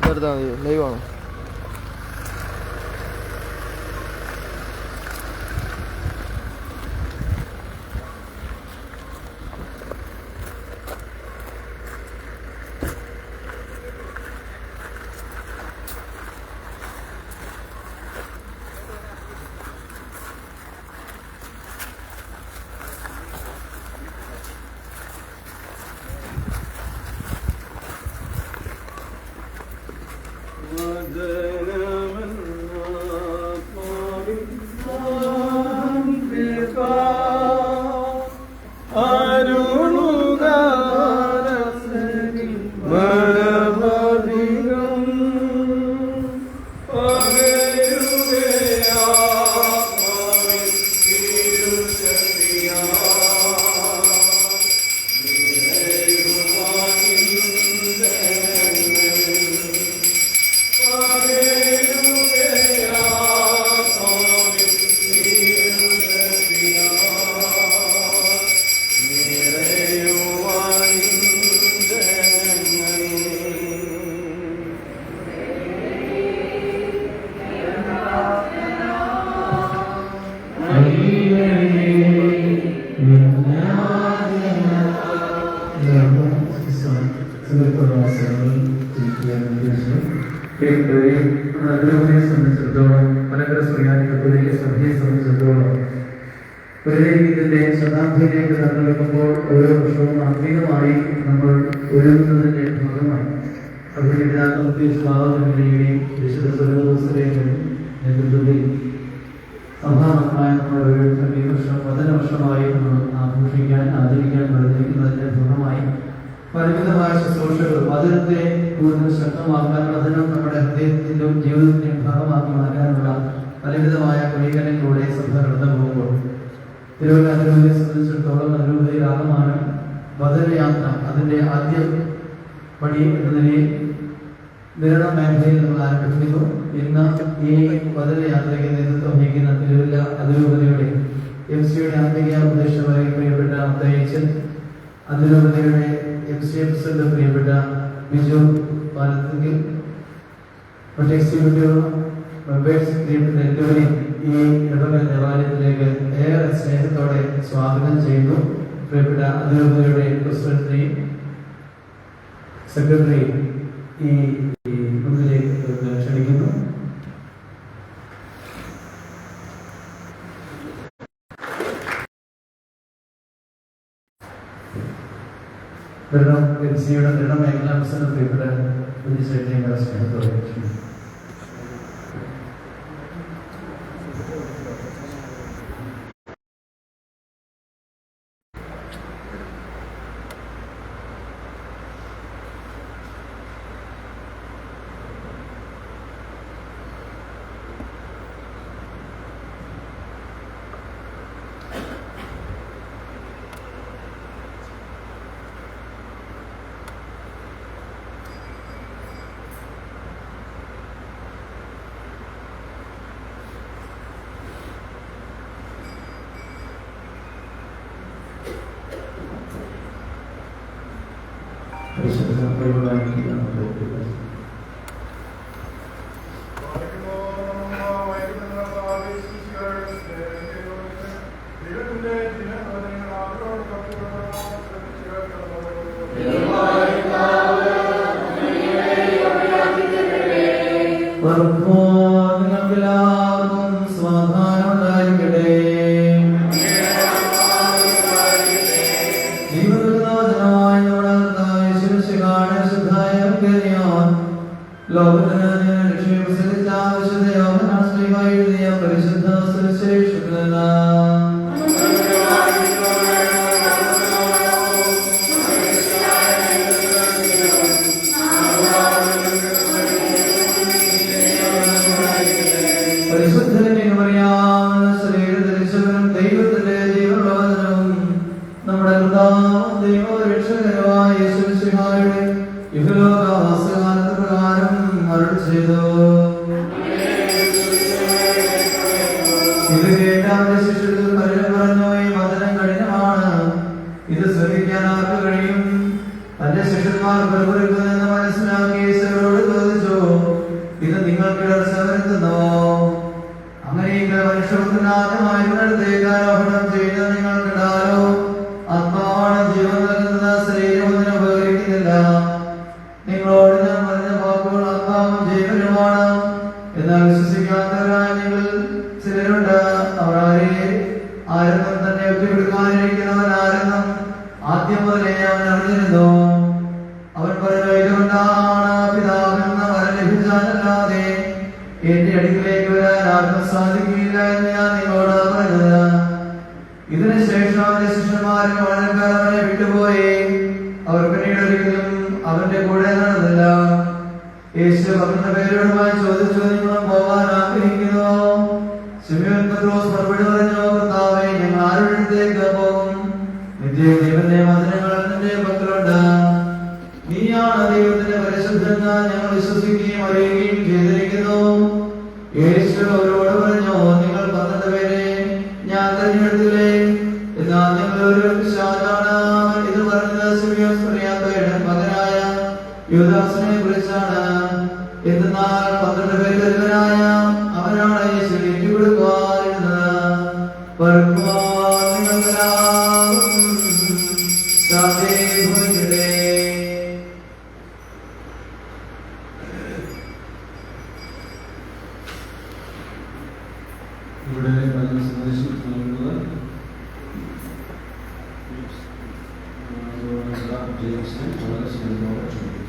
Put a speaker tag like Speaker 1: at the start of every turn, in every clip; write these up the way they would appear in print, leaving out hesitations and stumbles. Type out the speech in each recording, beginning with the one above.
Speaker 1: ഇതെടുത്താൽ മതി, ലൈവാണോ?
Speaker 2: സംബന്ധിച്ചിടത്തോളം മലങ്കര സുറിയാനി കത്തോലിക്ക സഭയെ സംബന്ധിച്ചിടത്തോളം ഇതിന്റെ ശതാബ്ദിയിലേക്ക് നടന്നെടുക്കുമ്പോൾ ഓരോ വർഷവും ആത്മീയമായി നമ്മൾ ഒരുങ്ങുന്നതിന്റെ ഭാഗമായി അഭിനേതാക്കളുടെയും വിശുദ്ധ സർവോസരയുടെ നേതൃത്വത്തിൽ സഭാമക്കളായ നമ്മൾ ഓരോരുത്തരും ഈ വർഷം വചനവർഷമായി നമ്മൾ ആചരിക്കാൻ പറഞ്ഞിരിക്കുന്നതിന്റെ ഭാഗമായി പരിമിതമായ ശുശ്രൂഷകൾ വചനത്തെ കൂടുതൽ ശക്തമാക്കാൻ വചനം നമ്മുടെ ഹൃദയത്തിലും ജീവിതത്തിന്റെയും ഭാഗമാക്കി മാറ്റാനുള്ള പരിമിതമായ ക്രമീകരണങ്ങളിലൂടെ സഭ കടന്നു പോകുമ്പോൾ തിരുവനന്തപുരത്തെ സംബന്ധിച്ചിടത്തോളം അതിലൂടെ ആകമാനം വചനയാത്ര അതിന്റെ ആദ്യ പടി എന്ന നിലയിൽ വിതരണ മേഖലയിൽ നമ്മൾ ആരംഭിക്കുന്നു. ഇന്ന് ഈ വചനയാത്രയ്ക്ക് നേതൃത്വം വഹിക്കുന്ന തിരുവല്ല അതിരൂപതയുടെ MC-യുടെ ആത്മീയ ഉപദേശമായി പ്രിയപ്പെട്ട അന്തയച്ചൻ, അതിരൂപതയുടെ MC പ്രസിഡന്റ് പ്രിയപ്പെട്ട ബിജു പാലത്തിൽ, മറ്റ് എക്സിക്യൂട്ടീവ് മെമ്പേഴ്സ് പ്രിയപ്പെട്ട എല്ലാവരെയും ഈ ഇടവക ദേവാലയത്തിലേക്ക് ഏറെ സ്നേഹത്തോടെ സ്വാഗതം ചെയ്യുന്നു. പ്രിയപ്പെട്ട അതിരൂപതയുടെ പ്രസിഡന്റിനെയും സെക്രട്ടറി ഈ മുന്നിലേക്ക് ക്ഷണിക്കുന്നു. MC-യുടെ മേഖലാ പ്രസിഡന്റ് പ്രിയപ്പെട്ട സെക്രട്ടറിയുടെ സ്നേഹത്തോടെ ക്ഷണിക്കുന്നു. രക്ഷകരമായ യേശുമിശിഹായുടെ ഇഹലോകവാസകാലത്ത് പ്രകാരം അരുൾ ചെയ്തു. ഇത് കേട്ട അവന്റെ ശിഷ്യர்கள் പലരും പറഞ്ഞു, ഈ വചനം കഠിനമാണ്, ഇത് ശ്രദ്ധിക്കാൻ ആർക്ക് കഴിയും? തന്റെ ശിഷ്യന്മാർ പ്രവർത്തിക്കുന്നതെന്ന് മനസ്സിലാക്കി ഈശോയോട് ചോദിച്ചു, ഇത് നിങ്ങൾക്ക് ഇടർച്ച വരുത്തുന്നോ? അങ്ങനെയെങ്കിൽ മനുഷ്യപുത്രനാഥമായിരുന്നിടത്തേക്ക് ആരോഹണം ചെയ്ത് നിങ്ങൾക്കിടാലോ. ആത്മാവാണ് ജീവൻ നൽകുന്ന, ശരീരം ഒന്നിനും ഉപകരിക്കുന്നില്ല. നിങ്ങളോട് ഞാൻ പറഞ്ഞ വാക്കുകൾ ആത്മാവും ജീവനുമാണ്. എന്നാൽ വിശ്വസിക്കാത്തവരായ നിങ്ങൾ ചിലരുണ്ട്. അവർ ആരെന്നും തന്നെ ഒറ്റപ്പെടുക്കാനിരിക്കുന്നവൻ ആരെന്നും ആദ്യം മുതലേ അവൻ അറിഞ്ഞിരുന്നു. അവൻ പറഞ്ഞു, ഇതുകൊണ്ടാണ് പിതാവെന്ന വരം ലഭിച്ചാലല്ലാതെ എന്റെ അടുക്കിലേക്ക് വരാൻ ആർക്കും സാധിക്കില്ല എന്ന് ഞാൻ നിങ്ങളോട് പറഞ്ഞത്. ഇതിനുശേഷം അവന്റെ ശിഷ്യന്മാരും വളരെ അവനെ വിട്ടുപോയി. അവർ പിന്നീട് ഒരിക്കലും അവന്റെ കൂടെ നടന്നില്ല. യേശു 12 പേരോടുമായി ചോദിച്ചു, നിങ്ങളും പോകാൻ ആഗ്രഹിക്കുന്നുവോ? ശിമോൻ പത്രോസ് മറുപടി പറഞ്ഞു, കർത്താവേ, ഞങ്ങൾ ആരുടെ അടുത്തേക്ക് പോകും? നിത്യജീവന്റെ വചനങ്ങൾ നിന്റെ പക്കലുണ്ട്. നീയാണ് ദൈവത്തിന്റെ പരിശുദ്ധനെന്ന് ഞങ്ങൾ വിശ്വസിക്കുകയും അറിയുകയും ചെയ്തിരിക്കുന്നു. യേശു അവരോട് പറഞ്ഞു, നിങ്ങൾ 12 പേരെ ഞാൻ തെരഞ്ഞെടുത്തില്ലേ? എന്നാൽ നിങ്ങൾ ഒരു പിശാചാണ്. ഇത് പറഞ്ഞത് ശിമോൻ സ്കറിയാത്തോയുടെ മകനായ യൂദാസിനെ കുറിച്ചാണ്. എന്നാൽ 12 പേരിൽ ഒരുവനായ അവനാണ് യേശു ഏറ്റുകൊടുക്കുവാനിരുന്നത്.
Speaker 1: ഇവിടെ സന്ദേശം നൽകുന്നത് ജെയിംസിനെ വളരെ സ്നേഹത്തോടെ ക്ഷണിക്കുന്നു.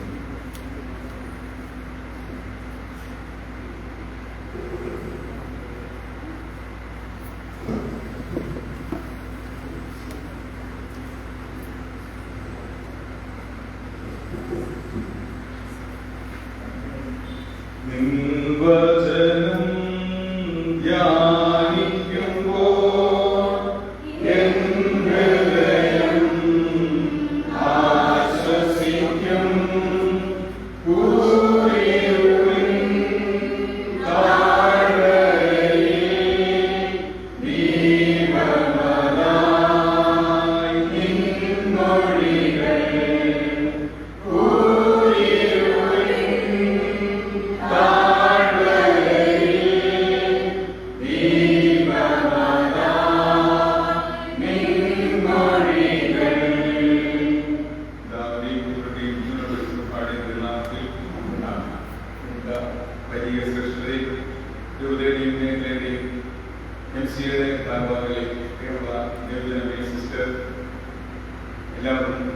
Speaker 3: എല്ലാവർക്കും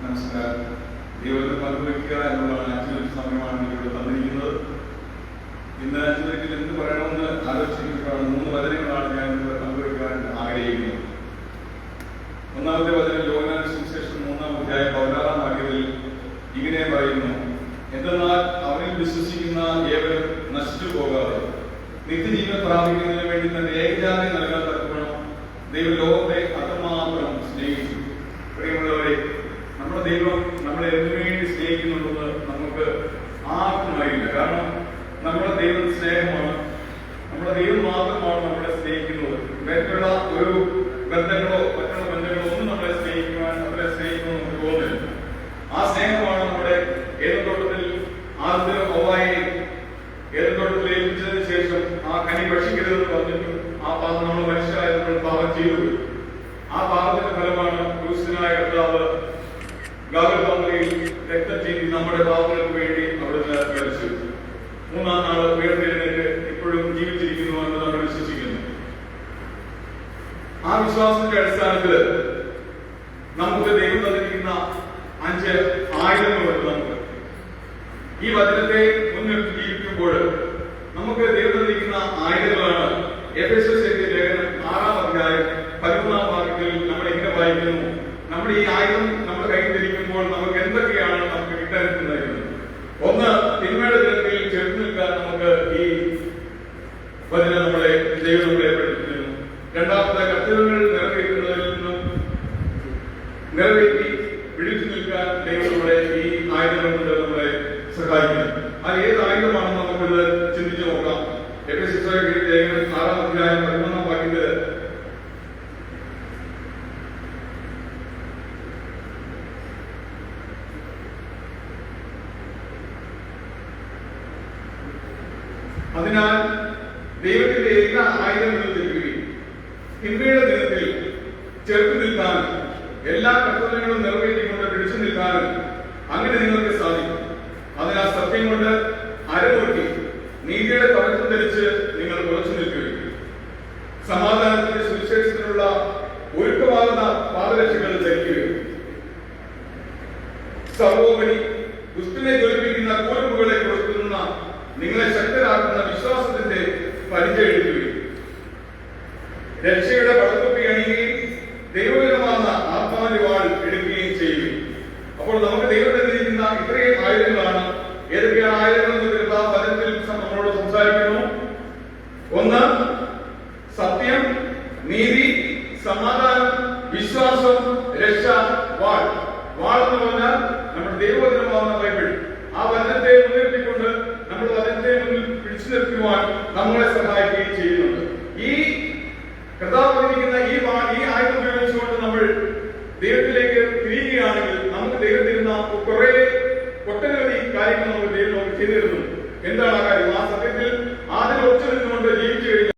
Speaker 3: നമസ്കാരം. ദൈവത്തെ പങ്കുവയ്ക്കുക എന്നുള്ളതാണ് അഞ്ചുമിനിറ്റ് സമയമാണ് ഇവിടെ തന്നിരിക്കുന്നത്. ഇന്ന് 5 മിനിറ്റിൽ എന്ത് പറയണമെന്ന് ആലോചിക്കുമ്പോഴാണ് 3 വചനങ്ങളാണ് ഞാൻ ഇവിടെ പങ്കുവയ്ക്കാൻ ആഗ്രഹിക്കുന്നത്. ഒന്നാമത്തെ വചനം യോഹന്നാന്റെ സുവിശേഷം 3-ാം അധ്യായം 16-ാം വാക്യത്തിൽ ഇങ്ങനെ പറയുന്നു, എന്തെന്നാൽ അവനിൽ വിശ്വസിക്കുന്ന ഏവരും നശിച്ചു പോകാതെ നിത്യജീവൻ പ്രാപിക്കുന്നതിന് വേണ്ടി തന്റെ ഏകജാതി നൽകാൻ തക്കവണ്ണം ദൈവം ലോകത്തെ അത്രമാത്രം സ്നേഹിച്ചു. പ്രിയമുള്ളവരെ, നമ്മുടെ ദൈവം നമ്മളെ എന്തുവേണ്ടി സ്നേഹിക്കുന്നുണ്ടെന്ന് നമുക്ക് ആർക്കും അറിയില്ല. കാരണം നമ്മുടെ ദൈവം സ്നേഹമാണ്. നമ്മുടെ ദൈവം മാത്രമാണ് നമ്മളെ സ്നേഹിക്കുന്നത്. മറ്റുള്ള ഒരു ബന്ധങ്ങളോ മറ്റുള്ള ബന്ധങ്ങളോ ഒന്നും നമ്മളെ സ്നേഹിക്കുമെന്ന് നമുക്ക് തോന്നില്ല. ആ സ്നേഹമാണ് നമ്മുടെ ഏതൊരു തോട്ടത്തിൽ ആദ്യ ഹവ്വായെ ഏതൊരു തോട്ടത്തിൽ ഏൽപ്പിച്ചതിന് ശേഷം ആ കനി ഭക്ഷിക്കരുതെന്ന് പറഞ്ഞിട്ടും ആ പാപം നമ്മൾ മനുഷ്യരായപ്പോൾ പാപം ചെയ്തു. ആ പാപത്തിന്റെ ഫലമാണ് ക്രൂശനായ കർത്താവ് ഗാഗുൽത്തായിൽ രക്തം ചീന്തി നമ്മുടെ പാപങ്ങൾക്ക് വേണ്ടി അവിടുന്ന് മരിച്ചു. 3-ാം നാൾ ഉയർത്തെഴുന്നേറ്റ് ഇപ്പോഴും ജീവിച്ചിരിക്കുന്നു എന്ന് നമ്മൾ വിശ്വസിക്കുന്നു. ആ വിശ്വാസത്തിന്റെ അടിസ്ഥാനത്തിൽ നമുക്ക് ദൈവം തന്നിരിക്കുന്ന 5 ആയുധങ്ങളുണ്ട്. നമുക്ക് ഈ വചനത്തെ മുൻനിർത്തി ജീവിക്കുമ്പോൾ നമുക്ക് ദൈവം തന്നിരിക്കുന്ന ആയുധങ്ങളാണ്. എഫെസ്യസ് എഴുതിയ ലേഖനം 6-ാം അധ്യായം 13-ാം വാക്യത്തിൽ നമ്മൾ ഇങ്ങനെ വായിക്കുന്നു, നമ്മുടെ ഈ ആയുധം നമ്മുടെ കയ്യിൽ ധരിക്കുമ്പോൾ നമുക്ക് എന്തൊക്കെയാണ് നമുക്ക് കിട്ടാനിരിക്കുന്നത്. ഒന്ന്, തിന്മയുടെ ദിനത്തിൽ ചെറുത്തു നിൽക്കാൻ നമുക്ക് ഈ വചനം ദൈവം നമ്മളെ പഠിപ്പിക്കുന്നു. രണ്ടാമത്തെ, കർത്തവ്യങ്ങൾ നിറവേറ്റുന്നതിൽ നിന്നും നിറവേറ്റി പിടിച്ചു നിൽക്കാൻ ദൈവം നമ്മളെ ഈ ആയുധങ്ങൾ കൊണ്ട് നമ്മളെ സഹായിക്കുന്നു. അത് ഏത് ആയുധമാണെന്ന് നമുക്കിത് ചിന്തിച്ചു നോക്കാം. ലേഖനം 6-ാം അധ്യായം 11-ാം വാക്യത്തില് അതിനാൽ ദൈവത്തിന്റെ എല്ലാ ആയുധങ്ങളും ധരിക്കുകയും തിന്മയുടെ ദിനത്തിൽ ചെറുത്തു നിൽക്കാനും എല്ലാ കർത്തവ്യങ്ങളും നിറവേറ്റിക്കൊണ്ട് പിടിച്ചു നിൽക്കാനും അങ്ങനെ നിങ്ങൾക്ക് സാധിക്കും. അതിനാൽ സത്യം കൊണ്ട് അരനോക്കി നീതിയുടെ കവചം ധരിച്ച് നിങ്ങൾ ഉറച്ചു നിൽക്കുകയും സമാധാനത്തിന്റെ സുവിശേഷത്തിനുള്ള ഒരുക്കമാകുന്ന പാദരക്ഷകൾ ധരിക്കുകയും സർവോപരി ദുഷ്ടനെ ജ്വലിപ്പിക്കുന്ന കൂർപ്പുകളെ കൊടുക്കുന്ന നിങ്ങളെ ശക്തരാക്കുന്ന വിശ്വാസത്തിന്റെ പരിചയം എടുക്കുകയും രക്ഷയുടെ പടത്തൊപ്പി അണിയുകയും ദൈവകരമാകുന്ന ആത്മാവിന്റെ വാൾ എടുക്കുകയും ചെയ്യുകയും. അപ്പോൾ നമുക്ക് ദൈവം തന്നിരിക്കുന്ന ഇത്രയും ആയുധങ്ങളാണ്. ഏതൊക്കെയാണ് ആയുധങ്ങൾ എന്ന് വചനത്തിൽ നമ്മളോട് സംസാരിക്കുന്നു. ഒന്ന്, സത്യം, നീതി, സമാധാനം, വിശ്വാസം, രക്ഷ, വാൾ. വാൾ എന്ന് പറഞ്ഞാൽ നമ്മുടെ ദൈവവചനമാകുന്ന ബൈബിൾ. ആ വചനത്തെ മുൻനിർത്തിക്കൊണ്ട് നമ്മൾ വചനത്തെ മുന്നിൽ പിടിച്ചു നിർത്തുവാൻ നമ്മളെ സഹായിക്കുകയും ചെയ്യുന്നുണ്ട്. ഈ കർത്താവിരിക്കുന്ന ഈ ആയുധം ഉപയോഗിച്ചുകൊണ്ട് നമ്മൾ ദൈവത്തിലേക്ക് തിരിയുകയാണെങ്കിൽ നമുക്ക് ദൈവം തരുന്ന ഒട്ടനവധി കാര്യങ്ങൾ നമുക്ക് ദൈവം ചെയ്തു തരുന്നു. എന്താണ് ആ കാര്യം? ആ